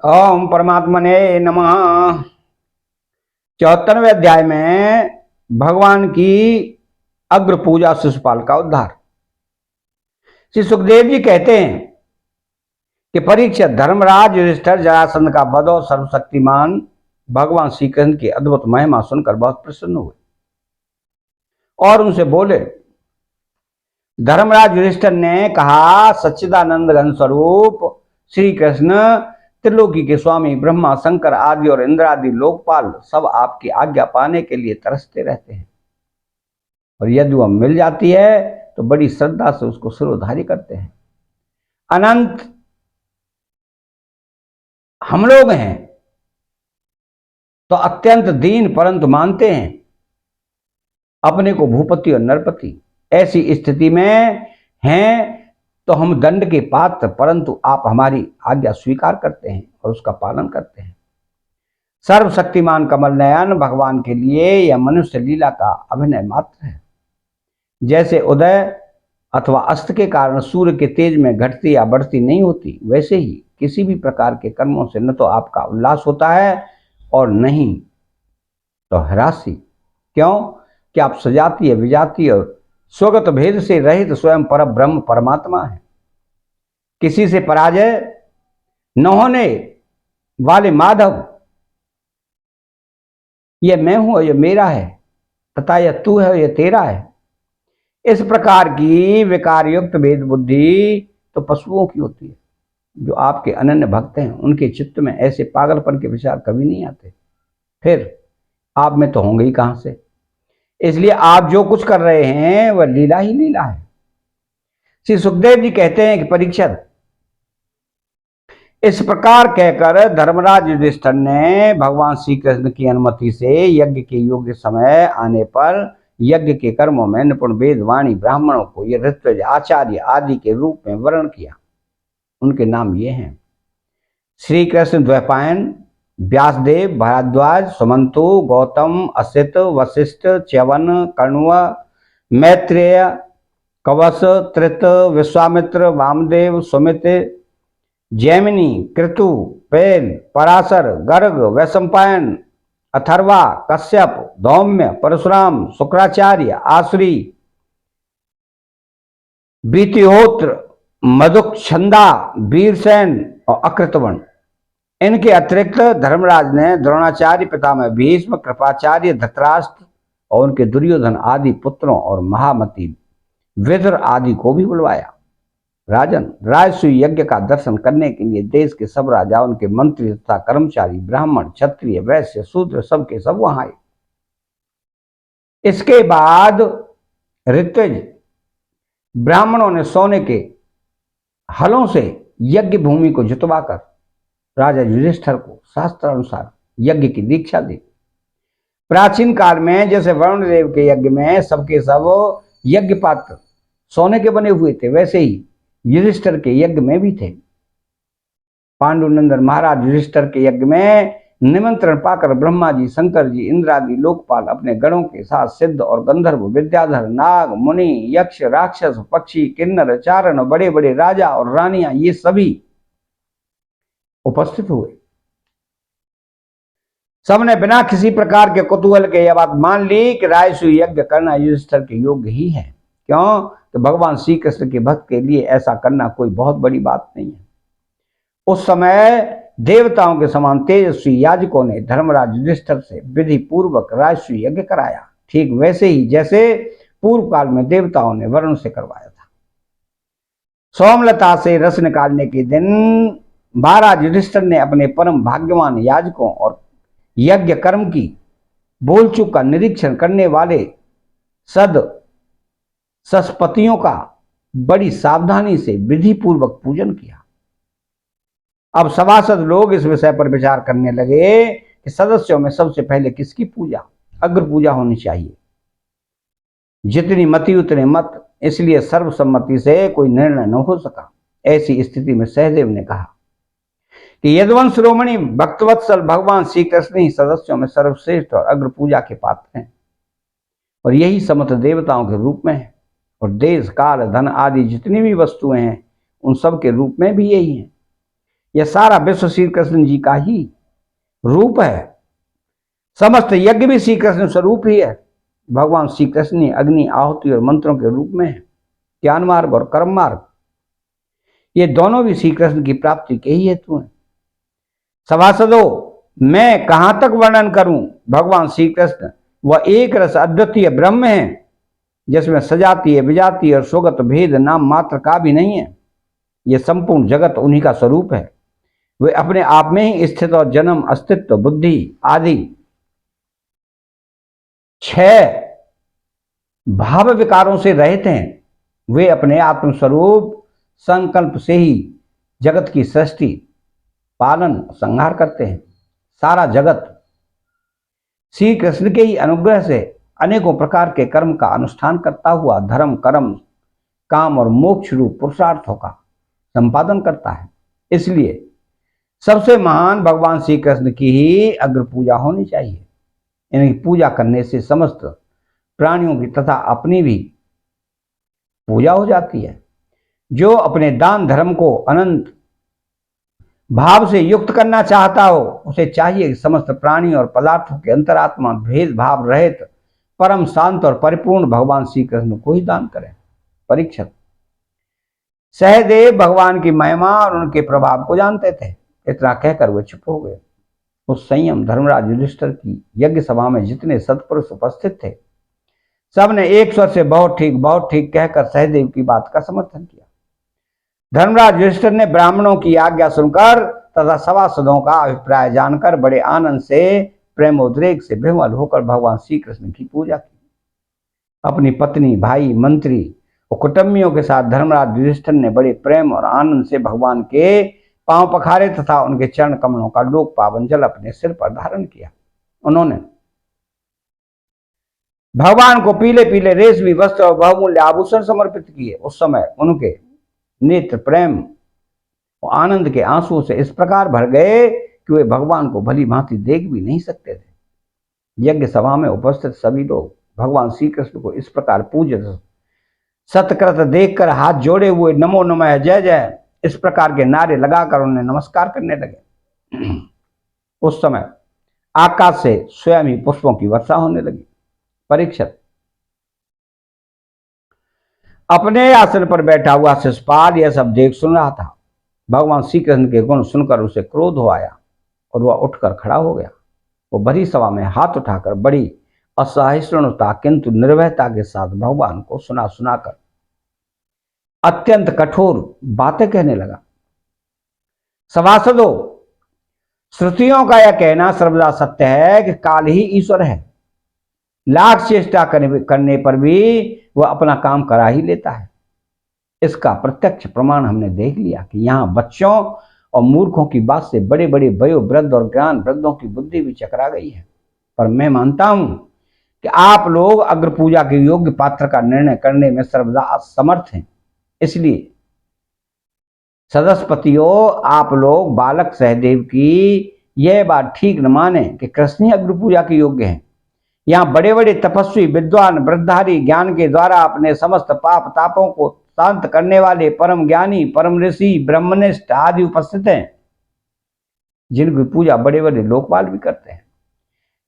ओम परमात्मने नमः। 74वें अध्याय में भगवान की अग्र पूजा शिशुपाल का उद्धार। श्री सुखदेव जी कहते हैं कि परीक्षित, धर्मराज युधिष्ठिर जरासंध का वध और सर्वशक्तिमान भगवान श्री कृष्ण की अद्भुत महिमा सुनकर बहुत प्रसन्न हुए और उनसे बोले। धर्मराज युधिष्ठिर ने कहा, सच्चिदानंद घन स्वरूप श्री कृष्ण त्रिलोकी के स्वामी ब्रह्मा, शंकर आदि और इंद्र आदि लोकपाल सब आपकी आज्ञा पाने के लिए तरसते रहते हैं, और यदि वह मिल जाती है तो बड़ी श्रद्धा से उसको सिरोधारी करते हैं। अनंत हम लोग हैं तो अत्यंत दीन, परंतु मानते हैं अपने को भूपति और नरपति। ऐसी स्थिति में हैं तो हम दंड के पात्र, परंतु आप हमारी आज्ञा स्वीकार करते हैं और उसका पालन करते हैं। सर्वशक्तिमान कमल नयन भगवान के लिए यह मनुष्य लीला का अभिनय मात्र है। जैसे उदय अथवा अस्त के कारण सूर्य के तेज में घटती या बढ़ती नहीं होती, वैसे ही किसी भी प्रकार के कर्मों से न तो आपका उल्लास होता है और नहीं तो हरासी। क्यों कि आप सजातीय, विजातीय और स्वगत भेद से रहित स्वयं पर ब्रह्म परमात्मा है। किसी से पराजय न होने वाले माधव, यह मैं हूं और यह मेरा है, तथा यह तू है और यह तेरा है, इस प्रकार की विकार युक्त भेद बुद्धि तो पशुओं की होती है। जो आपके अनन्य भक्त हैं उनके चित्त में ऐसे पागलपन के विचार कभी नहीं आते, फिर आप में तो होंगे ही कहां से। इसलिए आप जो कुछ कर रहे हैं वह लीला ही लीला है। श्री सुखदेव जी कहते हैं कि परीक्षित, इस प्रकार कहकर धर्मराज युधिष्ठिर ने भगवान श्री कृष्ण की अनुमति से यज्ञ के योग्य समय आने पर यज्ञ के कर्मों में निपुण वेदवाणी ब्राह्मणों को ये ऋत्विज, आचार्य आदि के रूप में वर्ण किया। उनके नाम ये हैं: श्री कृष्ण द्वैपायन, व्यासदेव, भारद्वाज, सुमंतु, गौतम, असित, वशिष्ठ, च्यवन, कण्व, मैत्रेय, कवस, त्रित, विश्वामित्र, वामदेव, सुमित, जैमिनी, कृतु, पेल, पराशर, गर्ग, वैशंपायन, अथर्वा, कश्यप, धौम्य, परशुराम, शुक्राचार्य, आश्री, बीतिहोत्र, मधुक्षंदा, वीरसेन और अकृतवर्ण। इनके अतिरिक्त धर्मराज ने द्रोणाचार्य, पितामह भीष्म, कृपाचार्य, धृतराष्ट्र और उनके दुर्योधन आदि पुत्रों और महामती विदुर आदि को भी बुलवाया। राजन, राजसूय यज्ञ का दर्शन करने के लिए देश के सब राजा, उनके मंत्री तथा कर्मचारी, ब्राह्मण, क्षत्रिय, वैश्य, शूद्र सब के सब वहां आए। इसके बाद ऋत्विज ब्राह्मणों ने सोने के हलों से यज्ञ भूमि को जुतवाकर राजा युधिष्ठिर को शास्त्र अनुसार यज्ञ की दीक्षा दी। प्राचीन काल में जैसे वरुण देव के यज्ञ में सबके सब यज्ञ पात्र सोने के बने हुए थे, वैसे ही युधिष्ठिर के यज्ञ में भी थे। पांडुनंदन महाराज युधिष्ठिर के यज्ञ में निमंत्रण पाकर ब्रह्मा जी, शंकर जी, इंद्र आदि लोकपाल अपने गणों के साथ सिद्ध और गंधर्व, विद्याधर, नाग, मुनि, यक्ष, राक्षस, पक्षी, किन्नर, चारण, बड़े बड़े राजा और रानियां, ये सभी उपस्थित हुए। सबने बिना किसी प्रकार के कुतूहल के यह बात मान ली कि राजसूय यज्ञ करना युधिष्ठिर के योग्य ही है। क्यों कि भगवान श्री कृष्ण के भक्त के लिए ऐसा करना कोई बहुत बड़ी बात नहीं है। उस समय देवताओं के समान तेजस्वी याजकों ने धर्मराज युधिष्ठिर से विधि पूर्वक राजसूय यज्ञ कराया, ठीक वैसे ही जैसे पूर्व काल में देवताओं ने वरुण से करवाया था। सोमलता से रस निकालने के दिन महाराज युधिष्ठिर ने अपने परम भाग्यवान याजकों और यज्ञ कर्म की बोलचूक का निरीक्षण करने वाले सस्पतियों का बड़ी सावधानी से विधि पूर्वक पूजन किया। अब सभासद लोग इस विषय पर विचार करने लगे कि सदस्यों में सबसे पहले किसकी पूजा, अग्र पूजा होनी चाहिए। जितनी मति उतने मत, इसलिए सर्वसम्मति से कोई निर्णय न हो सका। ऐसी स्थिति में सहदेव ने कहा कि यदुवंश शिरोमणि भक्तवत्सल भगवान श्री कृष्ण ही सदस्यों में सर्वश्रेष्ठ और अग्र पूजा के पात्र हैं, और यही समस्त देवताओं के रूप में है, और देश, काल, धन आदि जितनी भी वस्तुएं हैं उन सब के रूप में भी यही है। यह सारा विश्व श्री कृष्ण जी का ही रूप है। समस्त यज्ञ भी श्री कृष्ण स्वरूप ही है। भगवान श्री कृष्ण ने अग्नि, आहुति और मंत्रों के रूप में है। ज्ञान मार्ग और कर्म मार्ग, ये दोनों भी श्री कृष्ण की प्राप्ति के ही हेतु हैं। सभासदों, मैं कहां तक वर्णन करूं? भगवान श्री कृष्ण वह एक रस अद्वितीय ब्रह्म है, जिसमें सजातीय, विजातीय और स्वगत भेद नाम मात्र का भी नहीं है। यह संपूर्ण जगत उन्हीं का स्वरूप है। वे अपने आप में ही स्थित और जन्म, अस्तित्व, बुद्धि आदि 6 भाव विकारों से रहित हैं। वे अपने आत्मस्वरूप संकल्प से ही जगत की सृष्टि, पालन, संहार करते हैं। सारा जगत श्री कृष्ण के ही अनुग्रह से अनेकों प्रकार के कर्म का अनुष्ठान करता हुआ धर्म, कर्म, काम और मोक्ष रूप पुरुषार्थों का संपादन करता है। इसलिए सबसे महान भगवान श्री कृष्ण की ही अग्र पूजा होनी चाहिए। इनकी पूजा करने से समस्त प्राणियों की तथा अपनी भी पूजा हो जाती है। जो अपने दान धर्म को अनंत भाव से युक्त करना चाहता हो, उसे चाहिए कि समस्त प्राणी और पदार्थों के अंतरात्मा भेदभाव रहित परम शांत और परिपूर्ण भगवान श्री कृष्ण को ही दान करें। परीक्षित, सहदेव भगवान की महिमा और उनके प्रभाव को जानते थे। इतना कहकर वे चुप हो गए। उस संयम धर्मराज युधिष्ठिर की यज्ञ सभा में जितने सत्पुरुष उपस्थित थे, सबने एक स्वर से बहुत ठीक कहकर सहदेव की बात का समर्थन किया। धर्मराज युधिष्ठिर ने ब्राह्मणों की आज्ञा सुनकर तथा सभासदों का अभिप्राय जानकर बड़े आनंद से, प्रेमोद्रेक से विह्वल होकर भगवान श्री कृष्ण की पूजा की। अपनी पत्नी, भाई, मंत्री और कुटुंबियों के साथ धर्मराज युधिष्ठिर ने बड़े प्रेम और आनंद से भगवान के पांव पखारे तथा उनके चरण कमलों का लोक पावन जल अपने सिर पर धारण किया। उन्होंने भगवान को पीले पीले रेशमी वस्त्र और बहुमूल्य आभूषण समर्पित किए। उस समय उनके नेत्र प्रेम और आनंद के आंसुओं से इस प्रकार भर गए कि वे भगवान को भली भांति देख भी नहीं सकते थे। यज्ञ सभा में उपस्थित सभी लोग भगवान श्री कृष्ण को इस प्रकार पूज्य सत्कृत देखकर हाथ जोड़े हुए नमो नमः, जय जय इस प्रकार के नारे लगाकर उन्हें नमस्कार करने लगे। उस समय आकाश से स्वयं ही पुष्पों की वर्षा होने लगी। परीक्षित, अपने आसन पर बैठा हुआ शिषपाल यह सब देख सुन रहा था। भगवान श्री कृष्ण के गुण सुनकर उसे क्रोध हो आया और वह उठकर खड़ा हो गया। वो भरी सभा में हाथ उठाकर बड़ी असहिष्णुता किंतु निर्भयता के साथ भगवान को सुनाकर अत्यंत कठोर बातें कहने लगा। सभासदों, श्रुतियों का यह कहना सर्वदा सत्य है कि काल ही ईश्वर है। लाख चेष्टा करने पर भी वह अपना काम करा ही लेता है। इसका प्रत्यक्ष प्रमाण हमने देख लिया कि यहाँ बच्चों और मूर्खों की बात से बड़े बड़े वयोवृद्ध और ज्ञान वृद्धों की बुद्धि भी चकरा गई है। पर मैं मानता हूं कि आप लोग अग्र पूजा के योग्य पात्र का निर्णय करने में सर्वदा असमर्थ हैं। इसलिए सदस्यपतियों, आप लोग बालक सहदेव की यह बात ठीक न माने कि कृष्ण ही अग्र पूजा के योग्य हैं। यहाँ बड़े बड़े तपस्वी, विद्वान, वृद्धारी, ज्ञान के द्वारा अपने समस्त पाप तापों को शांत करने वाले परम ज्ञानी, परम ऋषि, ब्रह्मनिष्ठ आदि उपस्थित हैं, जिनकी पूजा बड़े बड़े लोकपाल भी करते हैं।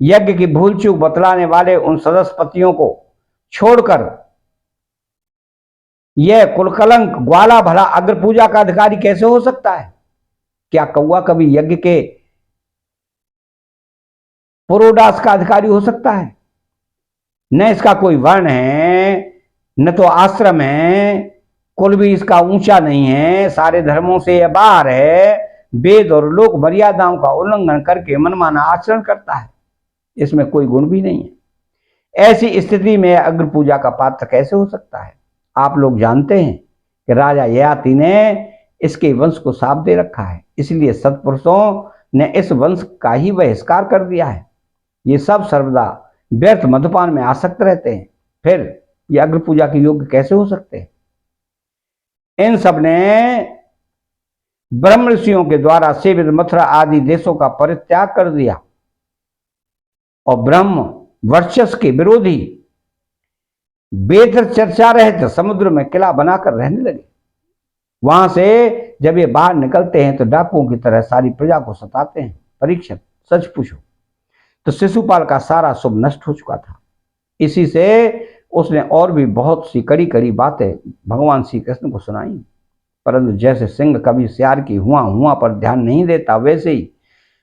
यज्ञ की भूल चूक बतलाने वाले उन सदस्यपतियों को छोड़कर यह कुलकलंक ग्वाला भला अग्र पूजा का अधिकारी कैसे हो सकता है? क्या कौआ कभी यज्ञ के पुरोडास का अधिकारी हो सकता है? न इसका कोई वर्ण है, न तो आश्रम है, कुल भी इसका ऊंचा नहीं है, सारे धर्मों से यह बाहर है, वेद और लोक मर्यादाओं का उल्लंघन करके मनमाना आचरण करता है, इसमें कोई गुण भी नहीं है। ऐसी स्थिति में अग्र पूजा का पात्र कैसे हो सकता है? आप लोग जानते हैं कि राजा ययाति ने इसके वंश को शाप दे रखा है, इसलिए सत्पुरुषों ने इस वंश का ही बहिष्कार कर दिया है। ये सब सर्वदा व्यर्थ मधुपान में आसक्त रहते हैं, फिर ये अग्र पूजा के योग्य कैसे हो सकते हैं? इन सब ने ब्रह्म ऋषियों के द्वारा सेवित मथुरा आदि देशों का परित्याग कर दिया और ब्रह्म वर्चस्व के विरोधी वेद चर्चा रहित समुद्र में किला बनाकर रहने लगे। वहां से जब ये बाहर निकलते हैं तो डाकुओं की तरह सारी प्रजा को सताते हैं। परीक्षित, सच पूछो तो शिशुपाल का सारा शुभ नष्ट हो चुका था। इसी से उसने और भी बहुत सी कड़ी कड़ी बातें भगवान श्री कृष्ण को सुनाई, परंतु जैसे सिंह कभी सियार की हुआ हुआ पर ध्यान नहीं देता, वैसे ही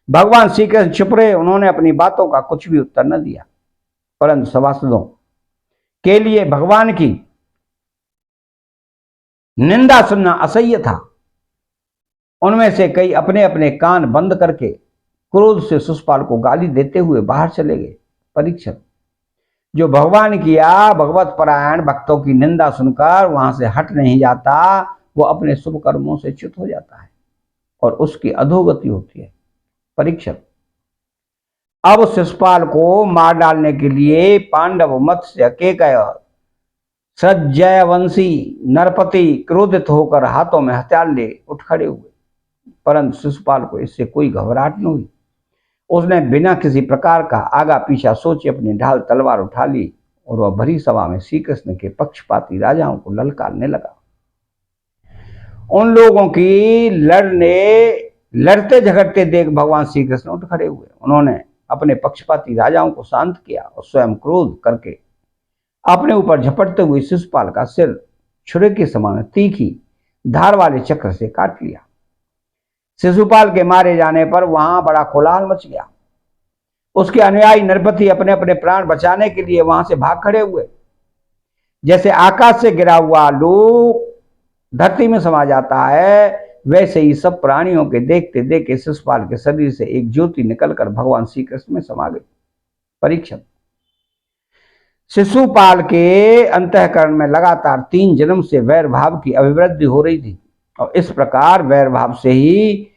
भगवान श्री कृष्ण चुप रहे। उन्होंने अपनी बातों का कुछ भी उत्तर न दिया, परंतु सभासदों के लिए भगवान की निंदा सुनना असह्य था। उनमें से कई अपने अपने कान बंद करके क्रोध से शिशुपाल को गाली देते हुए बाहर चले गए। परीक्षित, जो भगवान की या भगवत परायण भक्तों की निंदा सुनकर वहां से हट नहीं जाता, वो अपने शुभ कर्मों से च्युत हो जाता है और उसकी अधोगति होती है। परीक्षित, अब शिशुपाल को मार डालने के लिए पांडव मत्स्य केकय सज्जयवंशी नरपति क्रोधित होकर हाथों में हथियार ले उठ खड़े हुए, परंतु शिशुपाल को इससे कोई घबराहट न हुई। उसने बिना किसी प्रकार का आगा पीछा सोचे अपनी ढाल तलवार उठा ली और वह भरी सभा में श्री कृष्ण के पक्षपाती राजाओं को ललकारने लगा। उन लोगों की लड़ते झगड़ते देख भगवान श्री कृष्ण उठ खड़े हुए। उन्होंने अपने पक्षपाती राजाओं को शांत किया और स्वयं क्रोध करके अपने ऊपर झपटते हुए शिशुपाल का सिर छुरे के समान तीखी धार वाले चक्र से काट लिया। शिशुपाल के मारे जाने पर वहां बड़ा कोलाहल मच गया। उसके अनुयायी नरपति अपने अपने प्राण बचाने के लिए वहां से भाग खड़े हुए। जैसे आकाश से गिरा हुआ लोग धरती में समा जाता है, वैसे ही सब प्राणियों के देखते देखते शिशुपाल के शरीर से एक ज्योति निकलकर भगवान श्री कृष्ण में समा गई। परीक्षित, शिशुपाल के अंतःकरण में लगातार 3 जन्म से वैर भाव की अभिवृद्धि हो रही थी और इस प्रकार वैर भाव से ही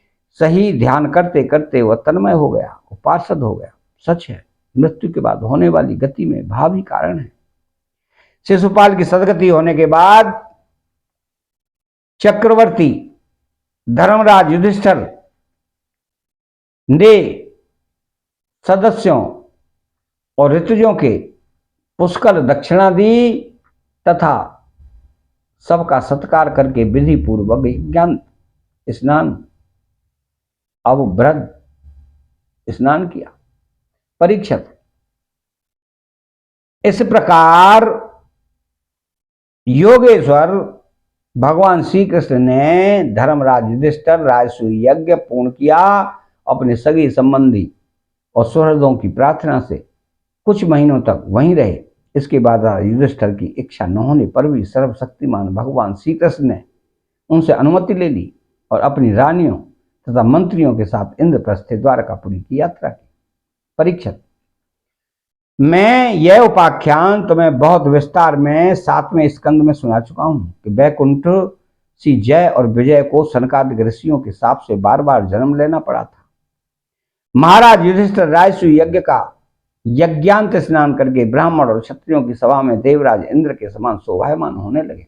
सही ध्यान करते करते वह तन्मय हो गया, वो पार्षद हो गया। सच है, मृत्यु के बाद होने वाली गति में भाव ही कारण है। शिशुपाल की सदगति होने के बाद चक्रवर्ती धर्मराज युधिष्ठिर ने सदस्यों और ऋतुजों के पुष्कल दक्षिणा दी तथा सबका सत्कार करके विधि पूर्वक ज्ञान स्नान अवभ्रद स्नान किया। परीक्षित, इस प्रकार योगेश्वर भगवान श्री कृष्ण ने धर्मराज युधिष्ठिर राजसूय यज्ञ पूर्ण किया। अपने सगे संबंधी और सुहृदों की प्रार्थना से कुछ महीनों तक वहीं रहे। इसके बाद युधिष्ठिर की इच्छा न होने पर भी सर्वशक्तिमान भगवान श्री कृष्ण ने उनसे अनुमति ले ली और अपनी रानियों तथा मंत्रियों के साथ इंद्रप्रस्थ द्वारकापुरी की यात्रा की। परीक्षित, मैं यह उपाख्यान तुम्हें बहुत विस्तार में 7वें स्कंद में सुना चुका हूं कि वैकुंठ सी जय और विजय को सनकादिक ऋषियों के साप से बार बार जन्म लेना पड़ा था। महाराज युधिष्ठिर राजसूय यज्ञ का यज्ञांत स्नान करके ब्राह्मण और क्षत्रियों की सभा में देवराज इंद्र के समान शोभायमान होने लगे।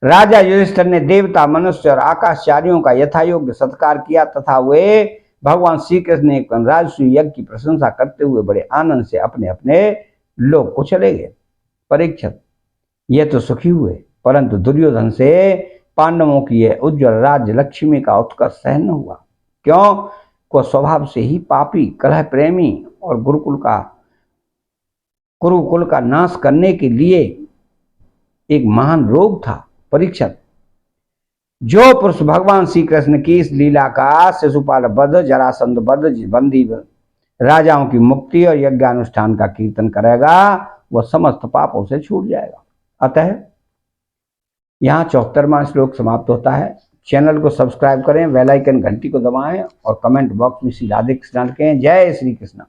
राजा युधिष्ठिर ने देवता, मनुष्य और आकाशचारियों का यथायोग्य सत्कार किया तथा वे भगवान श्री कृष्ण ने राजसूय यज्ञ की प्रशंसा करते हुए बड़े आनंद से अपने अपने लोक को चले गए। परीक्षित, ये तो सुखी हुए, परंतु दुर्योधन से पांडवों की यह उज्ज्वल राज्य लक्ष्मी का उत्कर्ष सहन न हुआ। क्यों? को स्वभाव से ही पापी, कलह प्रेमी और कुरुकुल का नाश करने के लिए एक महान रोग था। परीक्षित, जो पुरुष भगवान श्री कृष्ण की इस लीला का शिशुपाल वध, जरासंध वध, बंदी राजाओं की मुक्ति और यज्ञानुष्ठान का कीर्तन करेगा, वह समस्त पापों से छूट जाएगा। अतः यहाँ 74वां श्लोक समाप्त होता है। चैनल को सब्सक्राइब करें, बेल आइकन घंटी को दबाएं और कमेंट बॉक्स में श्री राधे कृष्ण लिखें। जय श्री कृष्ण।